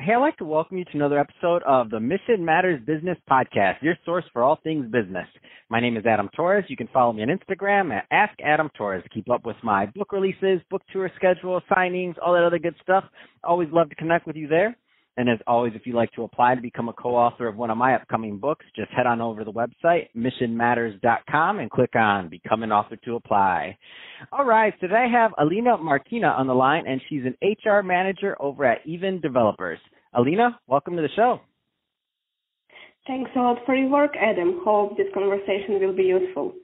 Hey, I'd like to welcome you to another episode of the Mission Matters Business Podcast, your source for all things business. My name is Adam Torres. You can follow me on Instagram at AskAdamTorres to keep up with my book releases, book tour schedule, signings, all that other good stuff. Always love to connect with you there. And as always, if you'd like to apply to become a co-author of one of my upcoming books, just head on over to the website, missionmatters.com, and click on Become an Author to apply. All right, so today I have Alina Markina on the line, and she's an HR manager over at Even Developers. Alina, welcome to the show. Thanks a lot for your work, Adam. Hope this conversation will be useful.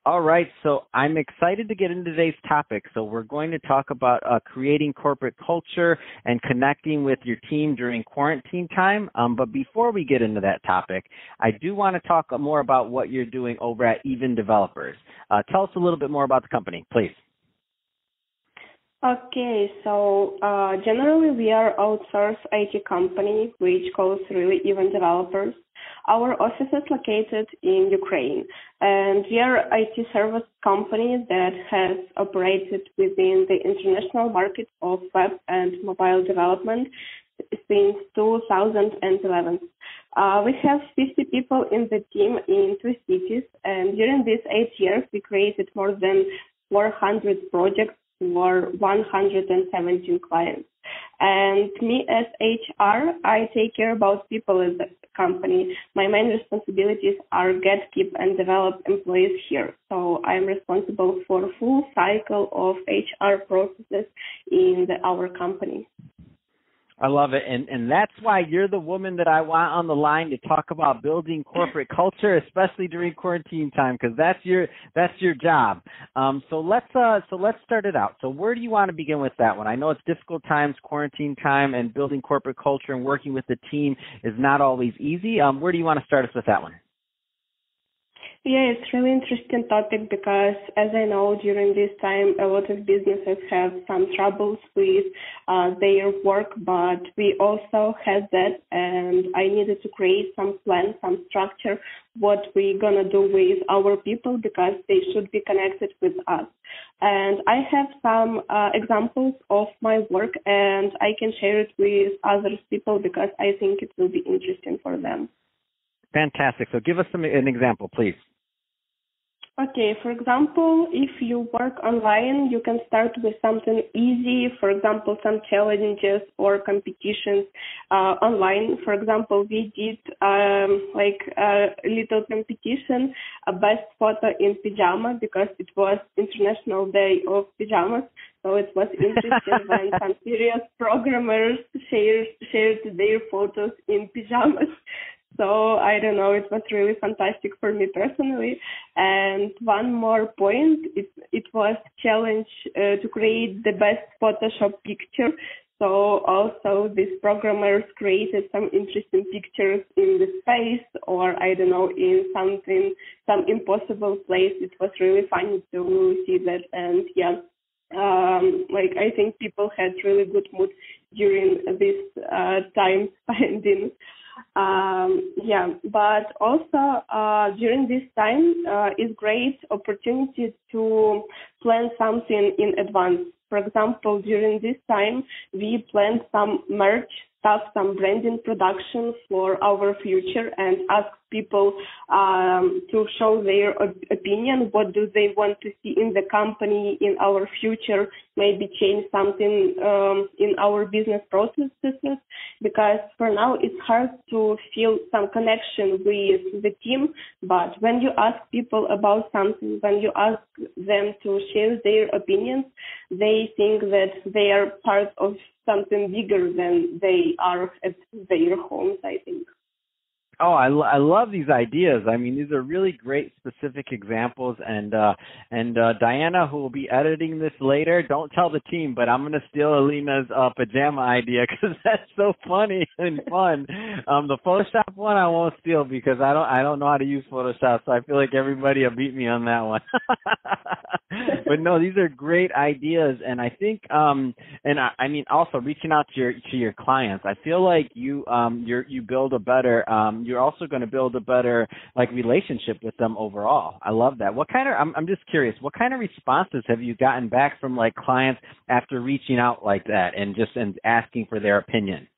All right, so I'm excited to get into today's topic. So we're going to talk about creating corporate culture and connecting with your team during quarantine time. But before we get into that topic, I do want to talk more about what you're doing over at Even Developers. Tell us a little bit more about the company, please. Okay, so generally we are outsourced IT company which calls really Even Developers. Our office is located in Ukraine, and we are an IT service company that has operated within the international market of web and mobile development since 2011. We have 50 people in the team in 2 cities, and during these 8 years, we created more than 400 projects for 117 clients. And me as HR, I take care about people in the company. My main responsibilities are get, keep, and develop employees here. So I'm responsible for the full cycle of HR processes in our company. I love it, and that's why you're the woman that I want on the line to talk about building corporate culture, especially during quarantine time, because that's your job. So let's start it out. So where do you want to begin with that one? I know it's difficult times, quarantine time, and building corporate culture and working with the team is not always easy. Where do you want to start us with that one? Yeah, it's really interesting topic because, as I know, during this time, a lot of businesses have some troubles with their work, but we also had that, and I needed to create some plan, some structure, what we're going to do with our people because they should be connected with us. And I have some examples of my work, and I can share it with other people because I think it will be interesting for them. Fantastic. So give us an example, please. Okay, for example, if you work online, you can start with something easy, for example, some challenges or competitions online. For example, we did a little competition, a best photo in pajama, because it was International Day of Pajamas. So it was interesting when some serious programmers shared their photos in pajamas. So I don't know, it was really fantastic for me personally. And one more point, it was challenge to create the best Photoshop picture. So also these programmers created some interesting pictures in the space or I don't know, in some impossible place. It was really funny to see that. And yeah, I think people had really good mood during this time spending. But also during this time is great opportunity to plan something in advance. For example, during this time, we planned some merch stuff, some branding production for our future and ask people to show their opinion. What do they want to see in the company, in our future, maybe change something in our business processes, because for now it's hard to feel some connection with the team. But when you ask people about something, when you ask them to share their opinions, they think that they are part of something bigger than they are at their homes, I think. Oh, I love these ideas. I mean, these are really great specific examples. And Diana, who will be editing this later, don't tell the team, but I'm going to steal Alina's pajama idea because that's so funny and fun. The Photoshop one I won't steal because I don't know how to use Photoshop, so I feel like everybody will beat me on that one. But no, these are great ideas, and I think I mean also reaching out to your clients. I feel like you build a better you're also going to build a better relationship with them overall. I love that. I'm just curious, what kind of responses have you gotten back from clients after reaching out like that and asking for their opinion?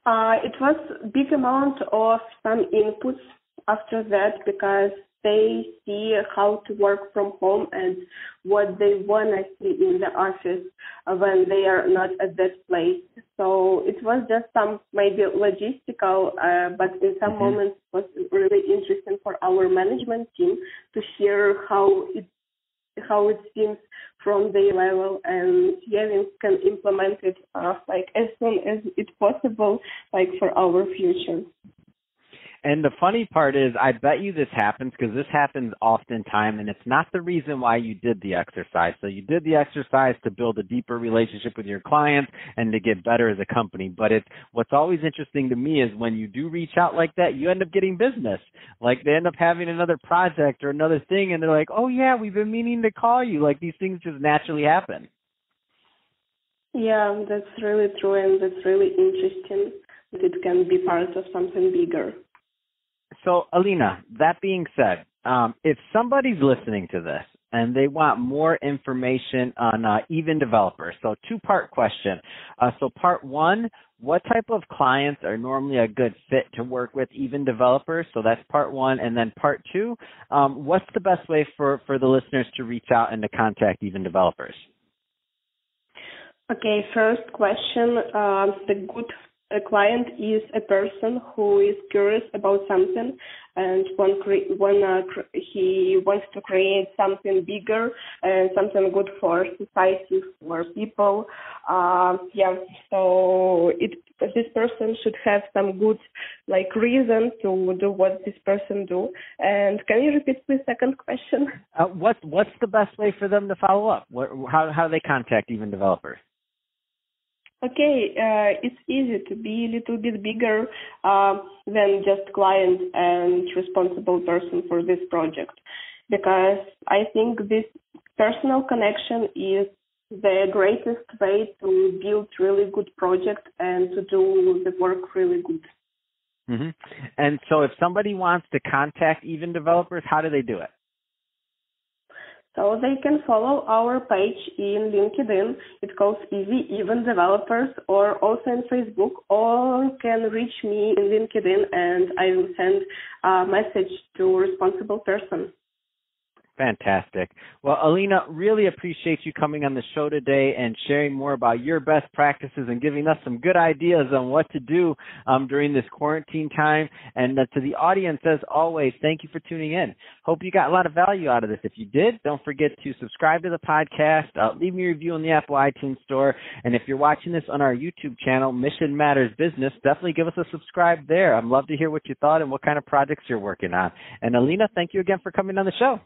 It was big amount of some inputs after that because they see how to work from home and what they want to see in the office when they are not at that place. So it was just some maybe logistical, but in some moments it was really interesting for our management team to hear how it seems from their level, and yeah, we can implement it like as soon as it's possible, like for our future. And the funny part is, I bet you this happens because this happens oftentimes, and it's not the reason why you did the exercise. So you did the exercise to build a deeper relationship with your clients and to get better as a company. But what's always interesting to me is when you do reach out like that, you end up getting business. Like they end up having another project or another thing, and they're like, oh, yeah, we've been meaning to call you. Like these things just naturally happen. Yeah, that's really true, and that's really interesting that it can be part of something bigger. So, Alina, that being said, if somebody's listening to this and they want more information on Even Developers, so two-part question. So part one, what type of clients are normally a good fit to work with Even Developers? So that's part one. And then part two, what's the best way for the listeners to reach out and to contact Even Developers? Okay, first question, a client is a person who is curious about something and he wants to create something bigger and something good for society, for people. So this person should have some good reason to do what this person do. And can you repeat please second question? What's the best way for them to follow up? How do they contact Even Developers? Okay, it's easy to be a little bit bigger than just client and responsible person for this project, because I think this personal connection is the greatest way to build really good project and to do the work really good. Mm-hmm. And so if somebody wants to contact Even Developers, how do they do it? So they can follow our page in LinkedIn. It calls Easy Even Developers, or also in Facebook, or can reach me in LinkedIn and I will send a message to responsible person. Fantastic. Well, Alina, really appreciate you coming on the show today and sharing more about your best practices and giving us some good ideas on what to do during this quarantine time. And to the audience, as always, thank you for tuning in. Hope you got a lot of value out of this. If you did, don't forget to subscribe to the podcast, leave me a review on the Apple iTunes Store. And if you're watching this on our YouTube channel, Mission Matters Business, definitely give us a subscribe there. I'd love to hear what you thought and what kind of projects you're working on. And Alina, thank you again for coming on the show.